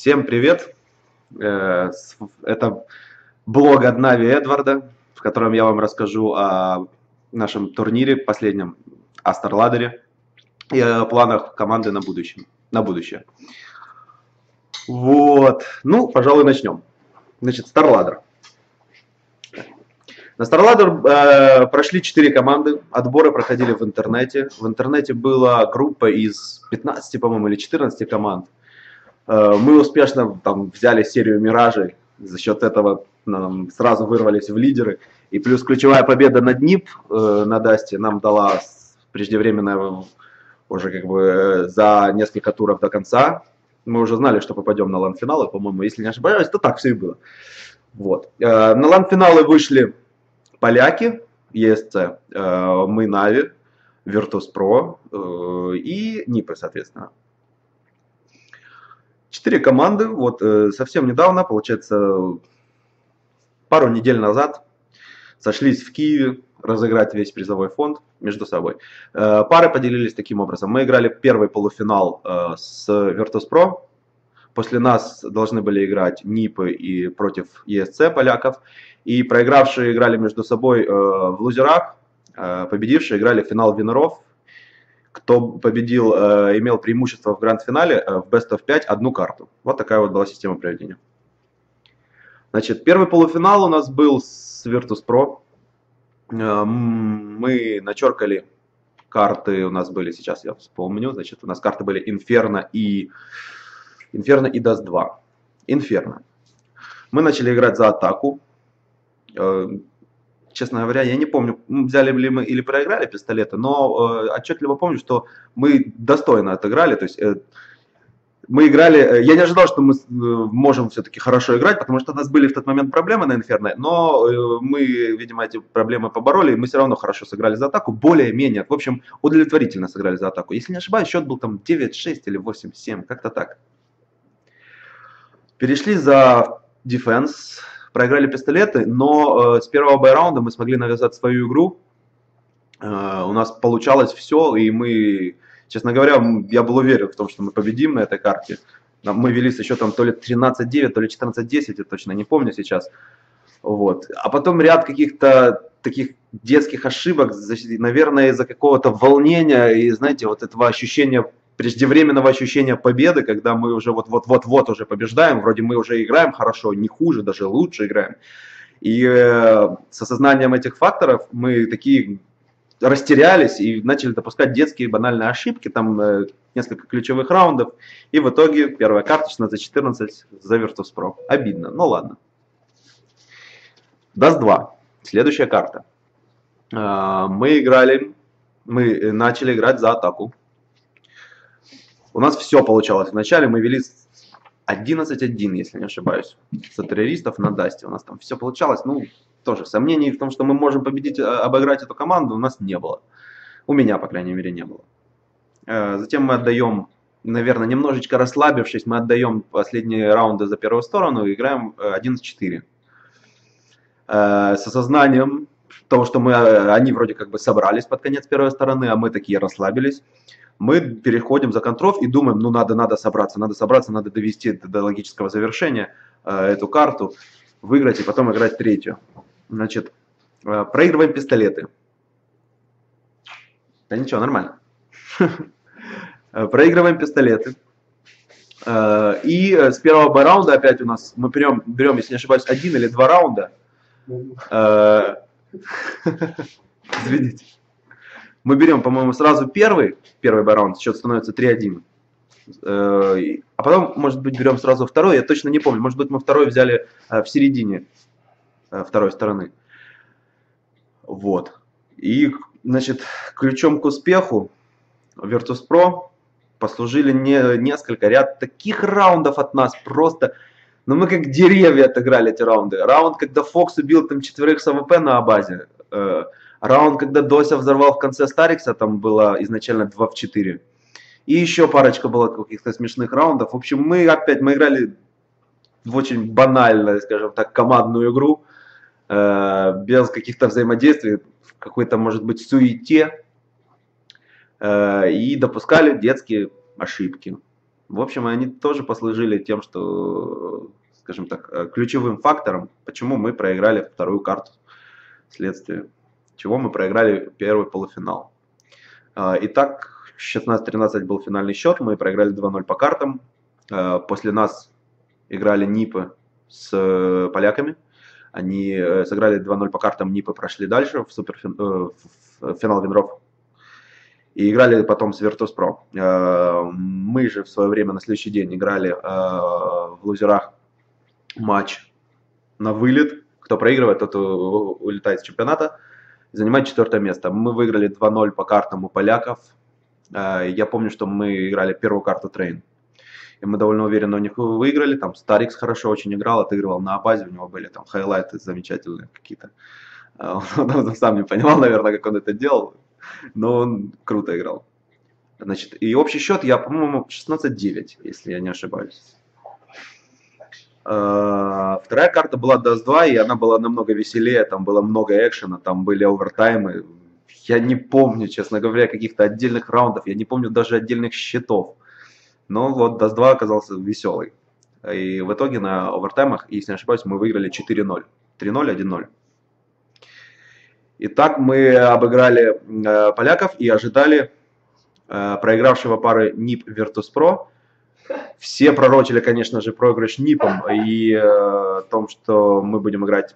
Всем привет! Это блог от Нави Эдварда, в котором я вам расскажу о нашем турнире последнем, о StarLadder и о планах команды на будущее. Вот, ну, пожалуй, начнем. Значит, StarLadder. На StarLadder прошли 4 команды, отборы проходили в интернете. В интернете была группа из 15, по-моему, или 14 команд. Мы успешно там взяли серию миражей, за счет этого сразу вырвались в лидеры. И плюс ключевая победа над НИП на Дасте нам дала преждевременно уже как бы за несколько туров до конца. Мы уже знали, что попадем на лан-финалы, по-моему, если не ошибаюсь, то так все и было. Вот. На лан-финалы вышли поляки, ESC, мы Нави, Virtus.pro и НИПы, соответственно. 4 команды, вот совсем недавно, получается, пару недель назад сошлись в Киеве разыграть весь призовой фонд между собой. Пары поделились таким образом. Мы играли первый полуфинал с Virtus.pro. После нас должны были играть НИПы и против ESC поляков. И проигравшие играли между собой в лузерах, победившие играли в финал винеров. Кто победил, имел преимущество в гранд-финале в Best of 5 одну карту. Вот такая вот была система проведения. Значит, первый полуфинал у нас был с Virtus.pro. Мы начеркали карты, у нас были, сейчас я вспомню, значит, у нас карты были Inferno и Dust 2. Inferno. Мы начали играть за атаку. Честно говоря, я не помню, взяли ли мы или проиграли пистолеты, но отчетливо помню, что мы достойно отыграли. То есть мы играли, я не ожидал, что мы можем все-таки хорошо играть, потому что у нас были в тот момент проблемы на Инферно, но мы, видимо, эти проблемы побороли, и мы все равно хорошо сыграли за атаку, более-менее, в общем, удовлетворительно сыграли за атаку. Если не ошибаюсь, счет был там 9-6 или 8-7, как-то так. Перешли за дефенс. Проиграли пистолеты, но с первого бай-раунда мы смогли навязать свою игру. У нас получалось все, и мы, честно говоря, я был уверен в том, что мы победим на этой карте. Мы вели со счетом то ли 13-9, то ли 14-10, я точно не помню сейчас. Вот. А потом ряд каких-то таких детских ошибок, наверное, из-за какого-то волнения и, знаете, вот этого ощущения, преждевременного ощущения победы, когда мы уже вот-вот уже побеждаем, вроде мы уже играем хорошо, не хуже, даже лучше играем. И с осознанием этих факторов мы такие растерялись и начали допускать детские банальные ошибки, там несколько ключевых раундов, и в итоге первая карточная за 14 за Virtus.pro. Обидно, но ладно. Dust 2. Следующая карта. Мы начали играть за атаку. У нас все получалось. Вначале мы вели 11-1, если не ошибаюсь, с террористов на Дасте. У нас там все получалось. Ну, тоже сомнений в том, что мы можем победить, обыграть эту команду, у нас не было. У меня, по крайней мере, не было. Затем мы отдаем, наверное, немножечко расслабившись, мы отдаем последние раунды за первую сторону и играем 11-4. С осознанием того, что они вроде как бы собрались под конец первой стороны, а мы такие расслабились. Мы переходим за контров и думаем, ну надо собраться, надо довести до логического завершения эту карту, выиграть и потом играть третью. Значит, проигрываем пистолеты. Да ничего, нормально. Проигрываем пистолеты. И с первого бай-раунда опять у нас, мы берем, если не ошибаюсь, 1 или 2 раунда. Извините. Мы берем, по-моему, сразу первый бай-раунд, счет становится 3-1. А потом, может быть, берем сразу второй, я точно не помню. Может быть, мы второй взяли в середине второй стороны. Вот. И, значит, ключом к успеху Virtus.pro послужили ряд таких раундов от нас, просто... Ну, мы как деревья отыграли эти раунды. Раунд, когда Фокс убил там 4 с АВП на базе. Раунд, когда Дося взорвал в конце Старикса, там было изначально 2 в 4. И еще парочка было каких-то смешных раундов. В общем, мы играли в очень банальную, скажем так, командную игру. Без каких-то взаимодействий, в какой-то, может быть, суете. И допускали детские ошибки. В общем, они тоже послужили тем, что, скажем так, ключевым фактором, почему мы проиграли вторую карту, вследствие чего мы проиграли первый полуфинал. Итак, 16-13 был финальный счет, мы проиграли 2-0 по картам. После нас играли НИПы с поляками. Они сыграли 2-0 по картам, НИПы прошли дальше в финал Винров. И играли потом с Virtus.pro. Мы же в свое время на следующий день играли в лузерах матч на вылет. Кто проигрывает, тот улетает с чемпионата. Занимает 4 место. Мы выиграли 2-0 по картам у поляков. Я помню, что мы играли первую карту Трейн. И мы довольно уверенно у них выиграли. Там Старикс хорошо очень играл, отыгрывал на базе. У него были там хайлайты замечательные какие-то. Он сам не понимал, наверное, как он это делал. Но он круто играл. Значит, и общий счет, я, по-моему, 16-9, если я не ошибаюсь. Вторая карта была Dust 2, и она была намного веселее, там было много экшена, там были овертаймы. Я не помню, честно говоря, каких-то отдельных раундов, я не помню даже отдельных счетов. Но вот Dust 2 оказался веселый. И в итоге на овертаймах, если не ошибаюсь, мы выиграли 4-0. 3-0, 1-0. Итак, мы обыграли поляков и ожидали проигравшего пары НИП Virtus.pro. Все пророчили, конечно же, проигрыш НИПом и о том, что мы будем играть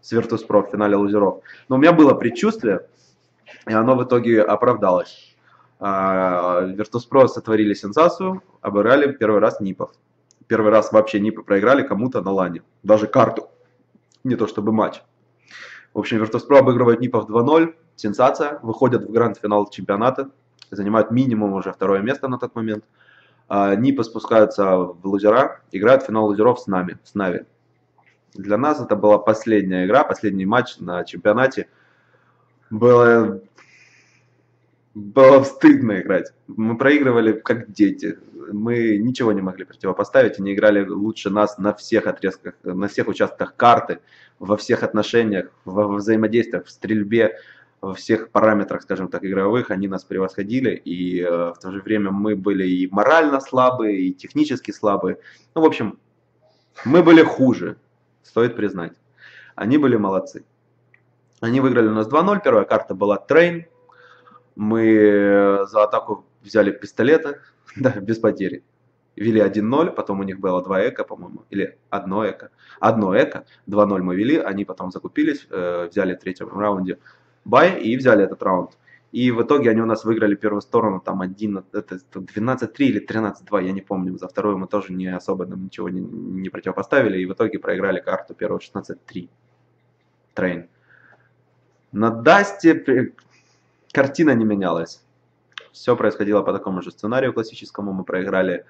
с Virtus.pro в финале лузеров. Но у меня было предчувствие, и оно в итоге оправдалось. Virtus.pro сотворили сенсацию, обыграли первый раз НИПов. Первый раз вообще НИПы проиграли кому-то на лане. Даже карту. Не то чтобы матч. В общем, Virtus.pro обыгрывает НИПов 2-0. Сенсация. Выходят в гранд-финал чемпионата. Занимают минимум уже 2 место на тот момент. НИПы спускаются в лузера. Играют в финал лузеров с нами, с Нави. Для нас это была последняя игра, последний матч на чемпионате. Было стыдно играть. Мы проигрывали как дети. Мы ничего не могли противопоставить и не играли лучше нас на всех отрезках, на всех участках карты, во всех отношениях, во взаимодействиях, в стрельбе, во всех параметрах, скажем так, игровых. Они нас превосходили, и в то же время мы были и морально слабые, и технически слабые. Ну, в общем, мы были хуже, стоит признать. Они были молодцы. Они выиграли у нас 2-0, первая карта была Трейн. Мы за атаку взяли пистолеты, да, без потери. Вели 1-0, потом у них было 2 эко, по-моему, или 1 эко. 1 эко, 2-0 мы вели, они потом закупились, взяли в 3-м раунде бай и взяли этот раунд. И в итоге они у нас выиграли первую сторону, там 12-3 или 13-2, я не помню. За вторую мы тоже не особо нам ничего не противопоставили, и в итоге проиграли карту первую 16-3. Трейн. На Дасте картина не менялась. Все происходило по такому же сценарию классическому. Мы проиграли.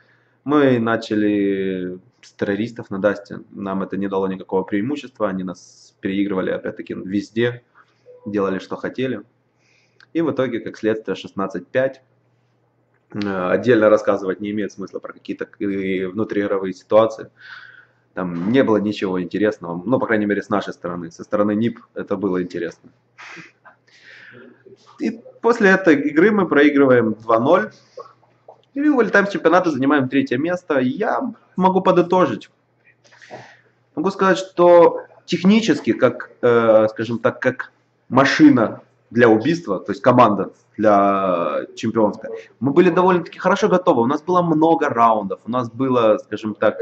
Мы начали с террористов на Дасте. Нам это не дало никакого преимущества. Они нас переигрывали опять-таки везде. Делали, что хотели. И в итоге, как следствие, 16-5. Отдельно рассказывать не имеет смысла про какие-то внутриигровые ситуации. Там не было ничего интересного. Ну, по крайней мере, с нашей стороны. Со стороны НИП это было интересно. И после этой игры мы проигрываем 2-0. И вылетаем с чемпионата, занимаем 3 место. Я могу подытожить. Могу сказать, что технически, как, скажем так, как машина для убийства, то есть команда для чемпионская, мы были довольно-таки хорошо готовы. У нас было много раундов, у нас было, скажем так,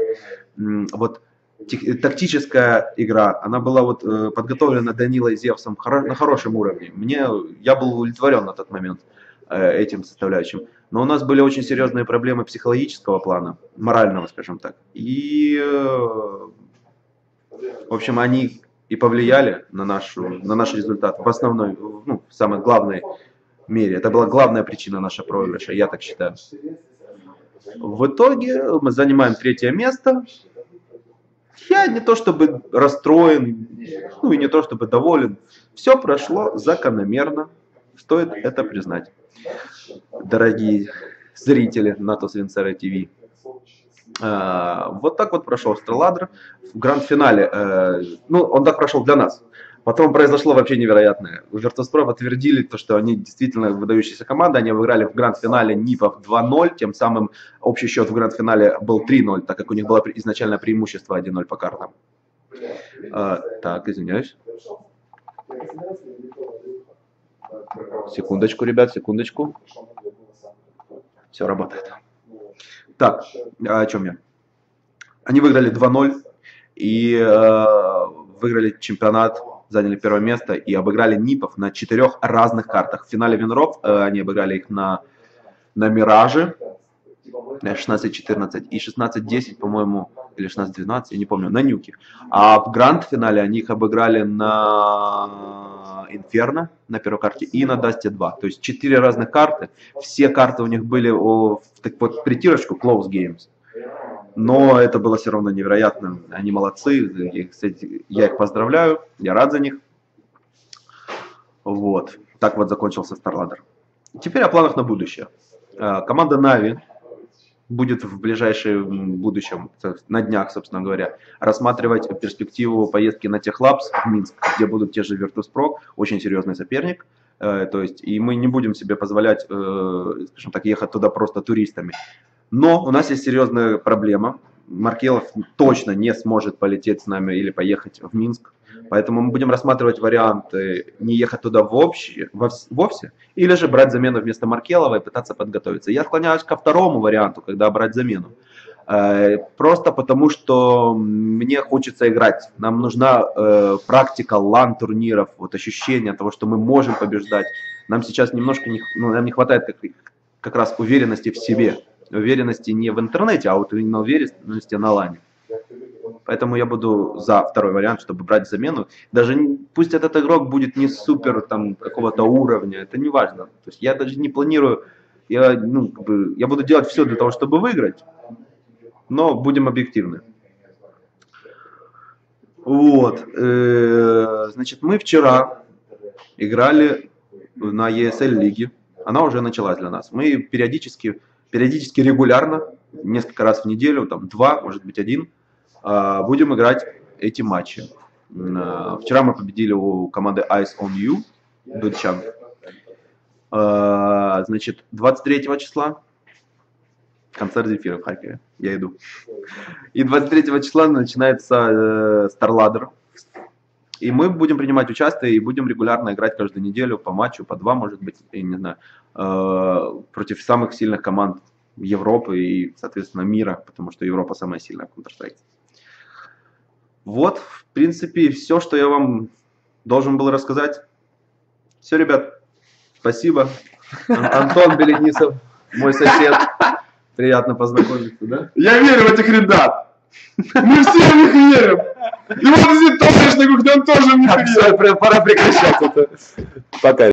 вот тактическая игра, она была вот подготовлена Данилой Зевсом на хорошем уровне. Я был удовлетворен на тот момент этим составляющим. Но у нас были очень серьезные проблемы психологического плана, морального, скажем так. И, в общем, они и повлияли на наш результат в основной, ну, в самой главной мере. Это была главная причина нашего проигрыша, я так считаю. В итоге мы занимаем 3 место. Я не то чтобы расстроен, ну и не то чтобы доволен. Все прошло закономерно. Стоит это признать. Дорогие зрители Натус Винцера ТВ. Вот так вот прошел Стреладер в гранд-финале. Ну, он так прошел для нас. Потом произошло вообще невероятное. У Virtus.pro подтвердили то, что они действительно выдающаяся команда. Они выиграли в гранд-финале НИПов 2-0. Тем самым общий счет в гранд-финале был 3-0, так как у них было изначально преимущество 1-0 по картам. Так, извиняюсь. Секундочку, ребят, секундочку. Все работает. Так, о чем я? Они выиграли 2-0 и выиграли чемпионат, заняли первое место и обыграли НИПов на 4 разных картах. В финале Винров они обыграли их на Мираже 16-14 и 16-10, по-моему, или 16-12, я не помню, на Нюке. А в гранд-финале они их обыграли на Инферно, на первой карте, и на Дасте 2. То есть 4 разных карты. Все карты у них были в притирочку Close Games. Но это было все равно невероятно. Они молодцы. Кстати, я их поздравляю. Я рад за них. Вот. Так вот закончился StarLadder. Теперь о планах на будущее. Команда Na'Vi будет в ближайшем будущем, на днях, собственно говоря, рассматривать перспективу поездки на Техлабс в Минск, где будут те же Virtus.pro, очень серьезный соперник. То есть, и мы не будем себе позволять, скажем так, ехать туда просто туристами. Но у нас есть серьезная проблема. Маркелов точно не сможет полететь с нами или поехать в Минск. Поэтому мы будем рассматривать варианты не ехать туда вовсе, или же брать замену вместо Маркелова и пытаться подготовиться. Я склоняюсь ко второму варианту, когда брать замену. Просто потому, что мне хочется играть. Нам нужна практика лан-турниров, вот ощущение того, что мы можем побеждать. Нам сейчас немножко нам не хватает как раз уверенности в себе. Уверенности не в интернете, а вот именно уверенности на лане. Поэтому я буду за второй вариант, чтобы брать замену. Даже пусть этот игрок будет не супер там какого-то уровня, это не важно. То есть я даже не планирую, я буду делать все для того, чтобы выиграть, но будем объективны. Вот. Значит, мы вчера играли на ESL лиге. Она уже началась для нас. Мы периодически регулярно, несколько раз в неделю, там 2, может быть 1, будем играть эти матчи. Вчера мы победили у команды Eyes on You, Дудчан. Значит, 23 числа концерт Зефира в Харькове, я иду. И 23 числа начинается StarLadder. И мы будем принимать участие и будем регулярно играть каждую неделю по матчу, по 2, может быть, я не знаю, против самых сильных команд Европы и, соответственно, мира, потому что Европа самая сильная в Counter-Strike. Вот, в принципе, все, что я вам должен был рассказать. Все, ребят, спасибо. Антон Беледнисов, мой сосед. Приятно познакомиться, да? Я верю в этих ребят. Мы все в них верим. И вот здесь товарищ на кухне, он тоже в них верит. Пора прекращать это. Пока.